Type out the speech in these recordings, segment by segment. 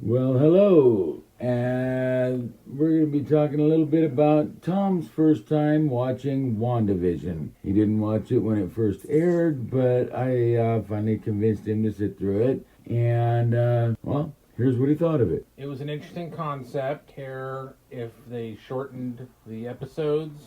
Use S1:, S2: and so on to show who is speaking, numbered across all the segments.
S1: Well, hello, and we're going to be talking a little bit about Tom's first time watching WandaVision. He didn't watch it when it first aired, but I finally convinced him to sit through it, and, well, here's what he thought of it.
S2: It was an interesting concept. Care if they shortened the episodes?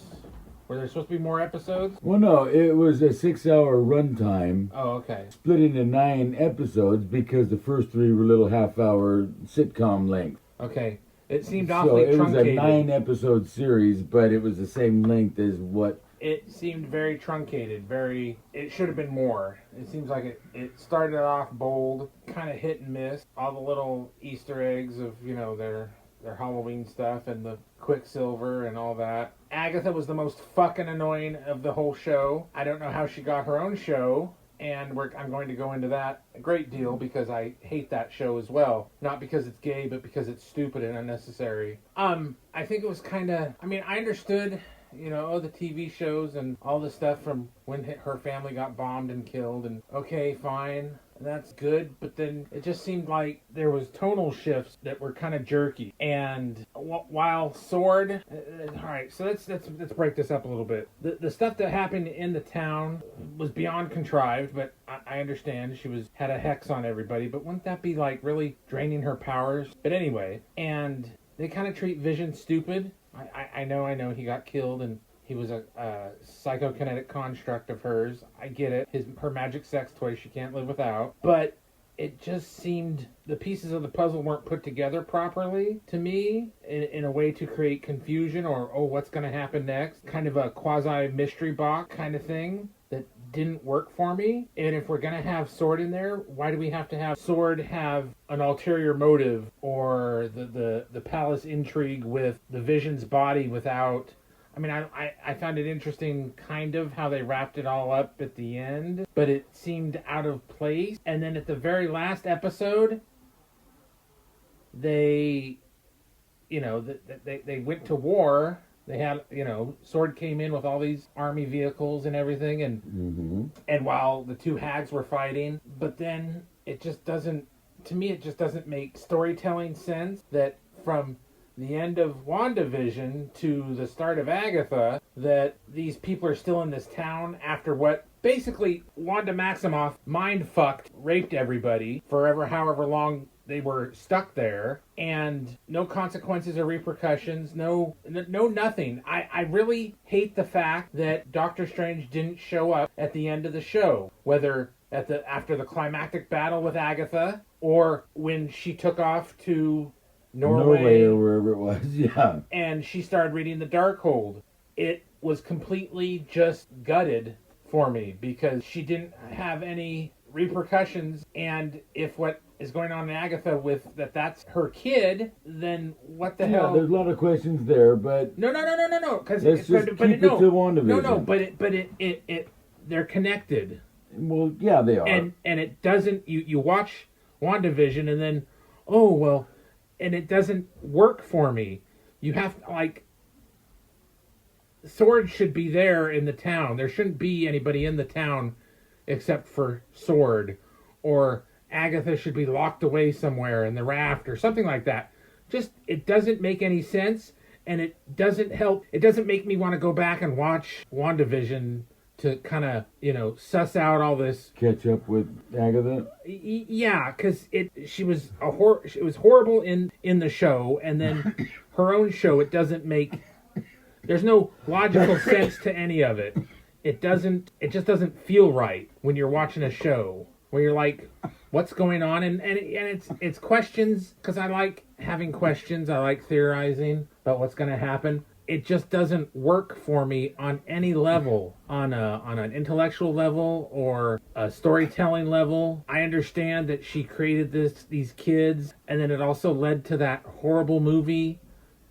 S2: Were there supposed to be more episodes?
S1: Well, no, it was a 6-hour runtime.
S2: Oh, okay.
S1: Split into 9 episodes because the first 3 were little half-hour sitcom length.
S2: Okay. It seemed awfully truncated.
S1: So it was a 9-episode series, but it was the same length as what...
S2: It seemed very truncated, it should have been more. It seems like it started off bold, kind of hit and miss. All the little Easter eggs of, their Halloween stuff and the Quicksilver and all that. Agatha was the most fucking annoying of the whole show. I don't know how she got her own show, and I'm going to go into that a great deal because I hate that show as well. Not because it's gay, but because it's stupid and unnecessary. I think it was kind of... I understood... the TV shows and all the stuff from when her family got bombed and killed, and okay, fine, that's good, but then it just seemed like there was tonal shifts that were kind of jerky. And while Sword, all right, so let's break this up a little bit. The stuff that happened in the town was beyond contrived, but I understand she had a hex on everybody, but wouldn't that be like really draining her powers? But anyway, and they kind of treat Vision stupid. I know he got killed and he was a psychokinetic construct of hers. I get it. Her magic sex toy she can't live without. But it just seemed the pieces of the puzzle weren't put together properly to me in a way to create confusion or, what's going to happen next? Kind of a quasi-mystery box kind of thing that didn't work for me. And if we're going to have Sword in there, why do we have to have Sword have an ulterior motive or the palace intrigue with the Vision's body without... I found it interesting kind of how they wrapped it all up at the end, but it seemed out of place. And then at the very last episode, they went to war. They had, Sword came in with all these army vehicles and everything, and while the two hags were fighting, but then it just doesn't make storytelling sense that from the end of WandaVision to the start of Agatha, that these people are still in this town after what basically Wanda Maximoff mind-fucked, raped everybody forever, however long they were stuck there, and no consequences or repercussions, no nothing. I really hate the fact that Doctor Strange didn't show up at the end of the show, whether after the climactic battle with Agatha or when she took off to Norway
S1: or wherever it was, yeah.
S2: And she started reading the Darkhold. It was completely just gutted for me because she didn't have any repercussions, and if what is going on in Agatha with that's her kid, then what the hell?
S1: There's a lot of questions there, but
S2: no. Because
S1: let's just keep it to WandaVision.
S2: No, but it they're connected.
S1: Well, yeah, they are.
S2: And it doesn't. You watch WandaVision and then and it doesn't work for me. You have Sword should be there in the town. There shouldn't be anybody in the town except for Sword, or Agatha should be locked away somewhere in the raft or something like that. Just, it doesn't make any sense, and it doesn't help. It doesn't make me want to go back and watch WandaVision to kind of, suss out all this.
S1: Catch up with Agatha?
S2: Yeah, because it was horrible in the show, and then her own show, it doesn't make... There's no logical sense to any of it. It just doesn't feel right when you're watching a show where you're like, what's going on? And it's questions, because I like having questions. I like theorizing about what's going to happen. It just doesn't work for me on any level, on an intellectual level or a storytelling level. I understand that she created these kids, and then it also led to that horrible movie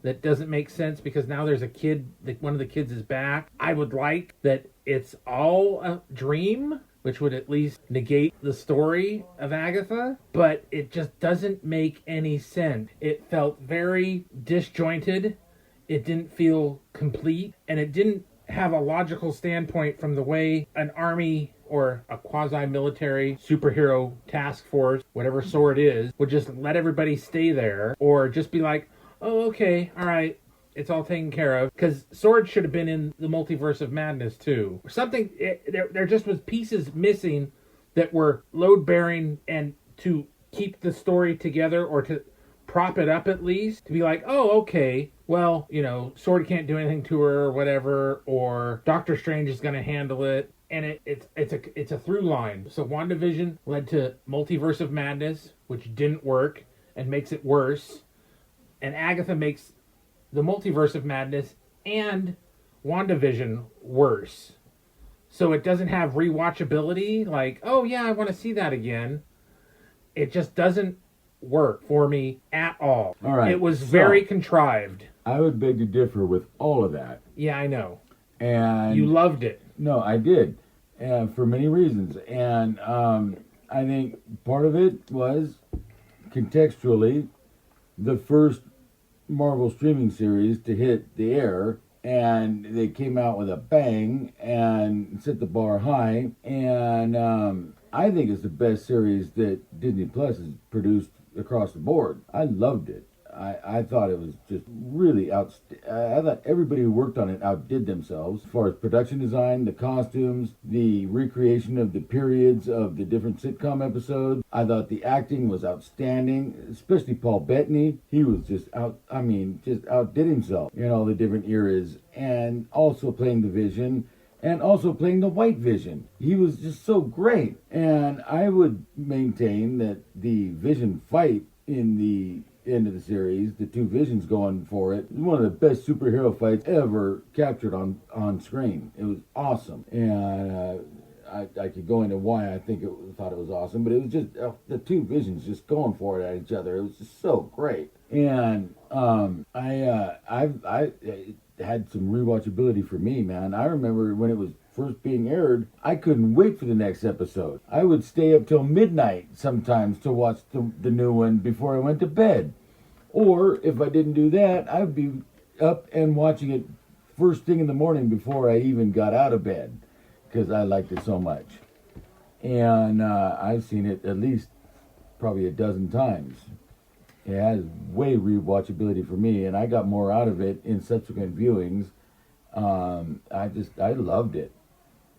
S2: that doesn't make sense because now there's a kid, one of the kids is back. I would like that it's all a dream, which would at least negate the story of Agatha, but it just doesn't make any sense. It felt very disjointed. It didn't feel complete, and it didn't have a logical standpoint from the way an army or a quasi-military superhero task force, whatever SWORD is, would just let everybody stay there, or just be like, oh, okay, all right, it's all taken care of. Because SWORD should have been in the Multiverse of Madness too. Something, there just was pieces missing that were load-bearing and to keep the story together, or to prop it up at least, to be like, oh, okay, well, you know, SWORD can't do anything to her or whatever, or Doctor Strange is going to handle it. And it's a through line. So WandaVision led to Multiverse of Madness, which didn't work and makes it worse. And Agatha makes the Multiverse of Madness and WandaVision worse. So it doesn't have rewatchability, like, oh yeah, I want to see that again. It just doesn't work for me at all.
S1: All right.
S2: It was very contrived.
S1: I would beg to differ with all of that.
S2: Yeah, I know.
S1: And
S2: you loved it.
S1: No, I did, for many reasons. And I think part of it was, contextually, the first Marvel streaming series to hit the air, and they came out with a bang and set the bar high. And I think it's the best series that Disney Plus has produced across the board. I loved it. I thought it was just really outstanding. I thought everybody who worked on it outdid themselves as far as production design, the costumes, the recreation of the periods of the different sitcom episodes. I thought the acting was outstanding, especially Paul Bettany. He was just just outdid himself in all the different eras, and also playing the Vision, and also playing the White Vision. He was just so great. And I would maintain that the Vision fight in the end of the series, the two Visions going for it, one of the best superhero fights ever captured on screen. It was awesome. And I could go into why I thought it was awesome, but it was just the two Visions just going for it at each other. It was just so great. And I had some rewatchability for me, man. I remember when it was first being aired, I couldn't wait for the next episode. I would stay up till midnight sometimes to watch the new one before I went to bed. Or if I didn't do that, I'd be up and watching it first thing in the morning before I even got out of bed, because I liked it so much. And I've seen it at least probably a dozen times. It has way rewatchability for me, and I got more out of it in subsequent viewings. I loved it.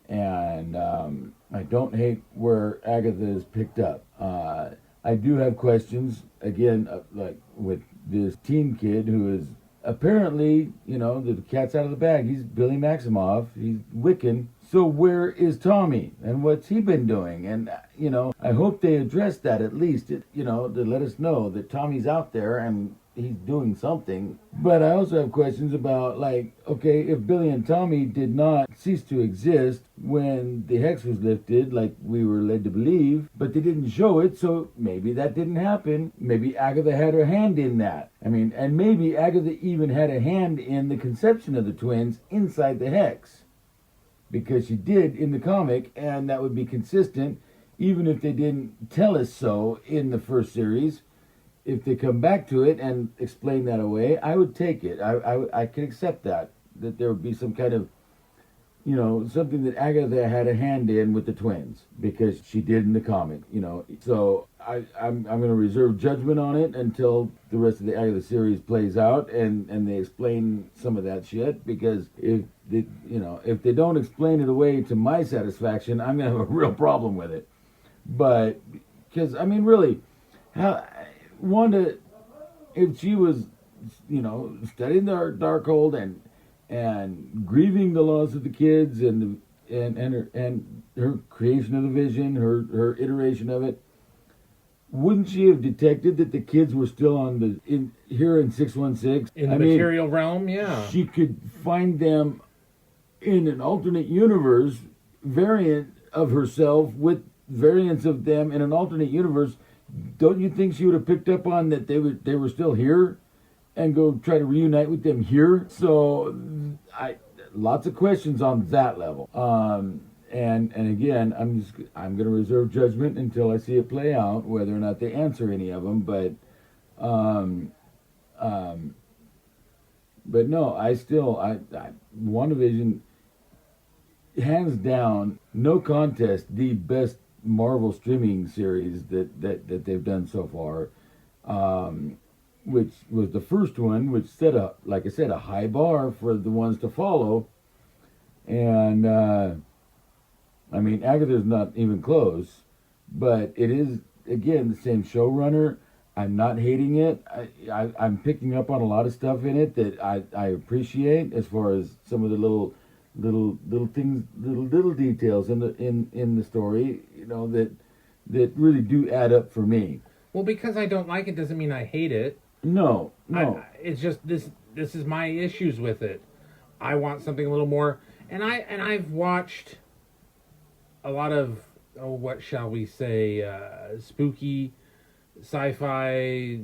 S1: And I don't hate where Agatha is picked up. I do have questions, again, like with this teen kid who is apparently, the cat's out of the bag. He's Billy Maximoff. He's Wiccan. So where is Tommy? And what's he been doing? And, I hope they address that at least, to let us know that Tommy's out there and he's doing something. But I also have questions about, like, okay, if Billy and Tommy did not cease to exist when the hex was lifted, like we were led to believe, but they didn't show it, so maybe that didn't happen. Maybe Agatha had her hand in that. And maybe Agatha even had a hand in the conception of the twins inside the hex, because she did in the comic, and that would be consistent even if they didn't tell us so in the first series. If they come back to it and explain that away, I would take it. I could accept that there would be some kind of, something that Agatha had a hand in with the twins, because she did in the comic, So I'm going to reserve judgment on it until the rest of the Agatha series plays out and they explain some of that shit, because if they don't explain it away to my satisfaction, I'm going to have a real problem with it. But, because, really, how Wanda, if she was, studying the Darkhold and grieving the loss of the kids and her creation of the Vision, her iteration of it, wouldn't she have detected that the kids were still here in 616?
S2: In the material realm, yeah.
S1: She could find them in an alternate universe variant of herself with variants of them in an alternate universe. Don't you think she would have picked up on that they were still here and go try to reunite with them here? So lots of questions on that level. And again, I'm going to reserve judgment until I see it play out, whether or not they answer any of them. But no, WandaVision hands down, no contest, the best Marvel streaming series that they've done so far. Which was the first one, which set up, like I said, a high bar for the ones to follow. And I mean, Agatha's not even close, but it is again the same showrunner. I'm not hating it. I'm picking up on a lot of stuff in it that I appreciate, as far as some of the little things, little details in the story, that really do add up for me.
S2: Well, because I don't like it doesn't mean I hate it.
S1: No.
S2: It's just this is my issues with it. I want something a little more, and I've watched a lot of what shall we say, spooky sci-fi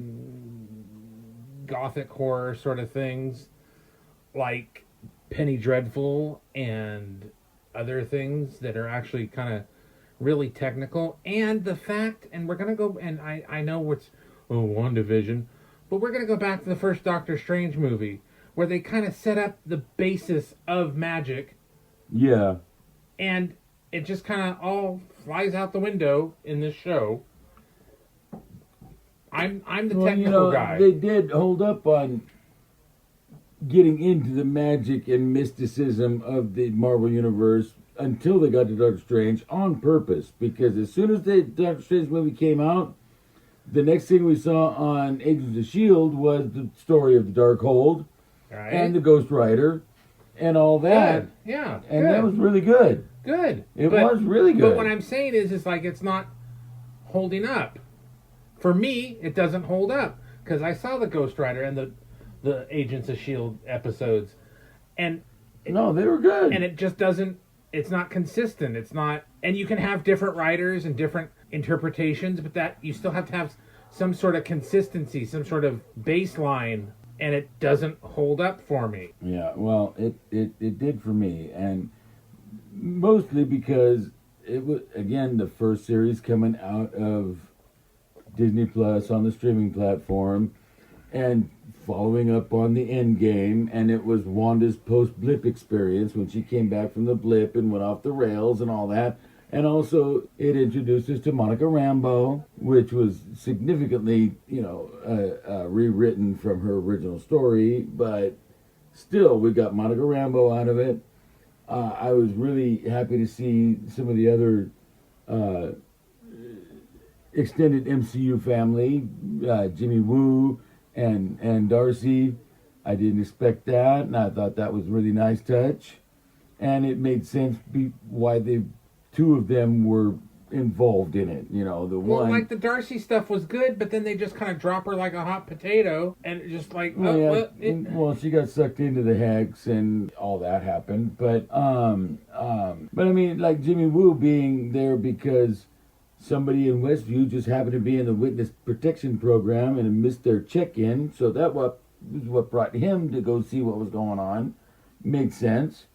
S2: gothic horror sort of things, like Penny Dreadful and other things that are actually kind of really technical. And the fact, and we're gonna go, and I know what's WandaVision, but we're gonna go back to the first Doctor Strange movie, where they kind of set up the basis of magic.
S1: Yeah.
S2: And it just kind of all flies out the window in this show. I'm the technical guy.
S1: They did hold up on getting into the magic and mysticism of the Marvel Universe until they got to Doctor Strange on purpose. Because as soon as the Doctor Strange movie came out, the next thing we saw on Agents of S.H.I.E.L.D. was the story of the Darkhold and the Ghost Rider and all that.
S2: Good. Yeah.
S1: And that was really good.
S2: Good.
S1: It was really good.
S2: But what I'm saying is like it's not holding up. For me, it doesn't hold up. Because I saw the Ghost Rider and the Agents of S.H.I.E.L.D. episodes. And
S1: no, they were good.
S2: And it just doesn't, it's not consistent. It's not, and you can have different writers and different interpretations, but that you still have to have some sort of consistency, some sort of baseline, and it doesn't hold up for me.
S1: Yeah, well, it did for me, and mostly because it was, again, the first series coming out of Disney Plus on the streaming platform, and following up on the end game, and it was Wanda's post-blip experience when she came back from the blip and went off the rails and all that. And also, it introduced us to Monica Rambeau, which was significantly, rewritten from her original story, but still, we got Monica Rambeau out of it. I was really happy to see some of the other extended MCU family, Jimmy Woo and Darcy. I didn't expect that, and I thought that was a really nice touch. And it made sense why two of them were involved in it.
S2: Well, like the Darcy stuff was good, but then they just kind of drop her like a hot potato, and it just like,
S1: well, she got sucked into the hex, and all that happened. But I mean, like Jimmy Woo being there because somebody in Westview just happened to be in the witness protection program and missed their check-in, so that was what brought him to go see what was going on. Made sense.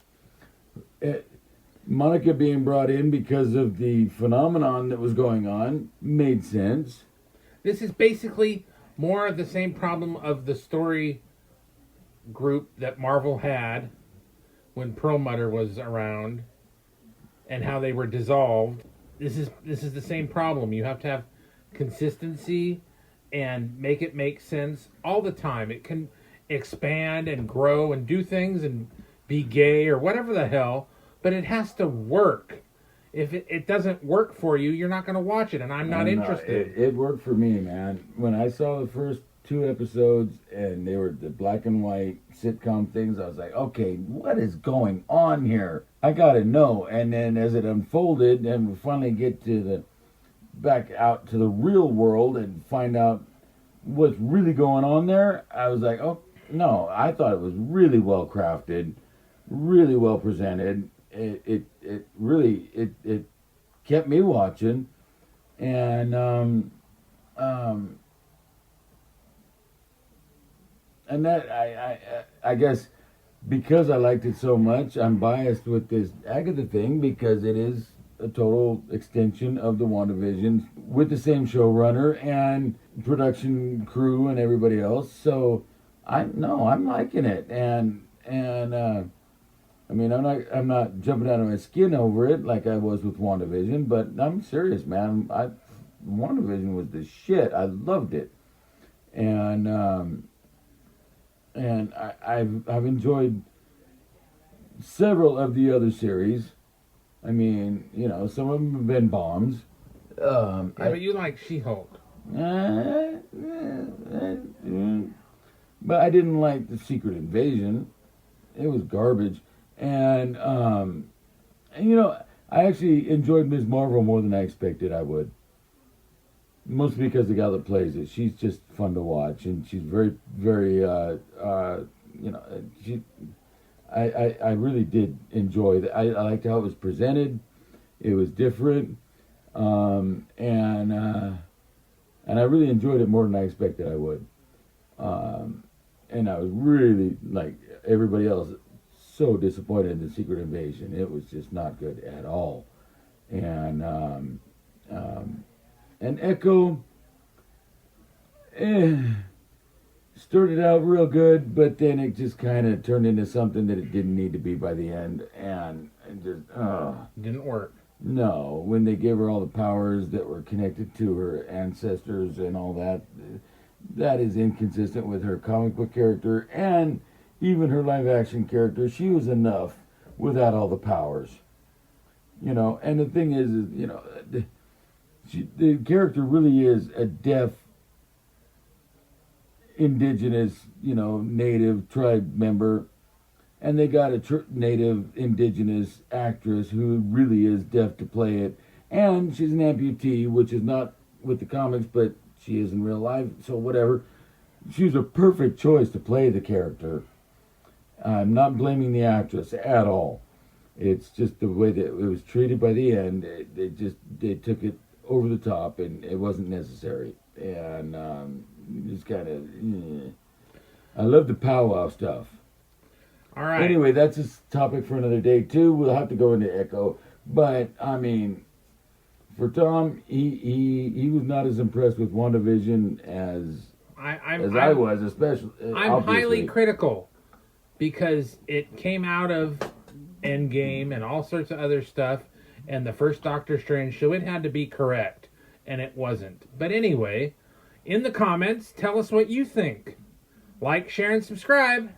S1: Monica being brought in because of the phenomenon that was going on made sense.
S2: This is basically more of the same problem of the story group that Marvel had when Perlmutter was around and how they were dissolved. This is the same problem. You have to have consistency and make it make sense all the time. It can expand and grow and do things and be gay or whatever the hell, but it has to work. If it doesn't work for you, you're not going to watch it, and I'm not interested.
S1: It worked for me, man. When I saw the first 2 episodes and they were the black and white sitcom things, I was like, okay, what is going on here? I got to know. And then as it unfolded and we finally get to back out to the real world and find out what's really going on there, I was like, oh, no, I thought it was really well crafted, really well presented. It really kept me watching, and that I guess because I liked it so much, I'm biased with this Agatha thing because it is a total extension of the WandaVision with the same showrunner and production crew and everybody else. So I'm liking it, and I mean, I'm not jumping out of my skin over it like I was with WandaVision, but I'm serious, man. WandaVision was the shit. I loved it, and I've enjoyed several of the other series. I mean, you know, some of them have been bombs.
S2: But you like She-Hulk.
S1: But I didn't like the Secret Invasion. It was garbage. And you know, I actually enjoyed Ms. Marvel more than I expected I would. Mostly because the guy that plays it, she's just fun to watch, and she's very, very, you know, I really did enjoy that. I liked how it was presented. It was different, and I really enjoyed it more than I expected I would. And I was really, like everybody else, so disappointed in the Secret Invasion. It was just not good at all. And Echo started out real good, but then it just kind of turned into something that it didn't need to be by the end, and just
S2: Didn't work.
S1: no. When they gave her all the powers that were connected to her ancestors and all that, that is inconsistent with her comic book character and even her live action character. She was enough without all the powers, you know. And the thing is you know, the character really is a deaf, indigenous, you know, native tribe member, and they got a native indigenous actress who really is deaf to play it, and she's an amputee, which is not with the comics, but she is in real life, so whatever. She's a perfect choice to play the character. I'm not blaming the actress at all. It's just the way that it was treated by the end. They took it over the top, and it wasn't necessary. And just kind of, I love the powwow stuff.
S2: All right.
S1: Anyway, that's a topic for another day too. We'll have to go into Echo, but I mean, for Tom, he was not as impressed with WandaVision as I was, especially.
S2: I'm
S1: obviously.
S2: highly critical because it came out of Endgame and all sorts of other stuff, and the first Doctor Strange, so it had to be correct, and it wasn't. But anyway, in the comments, tell us what you think. Like, share, and subscribe.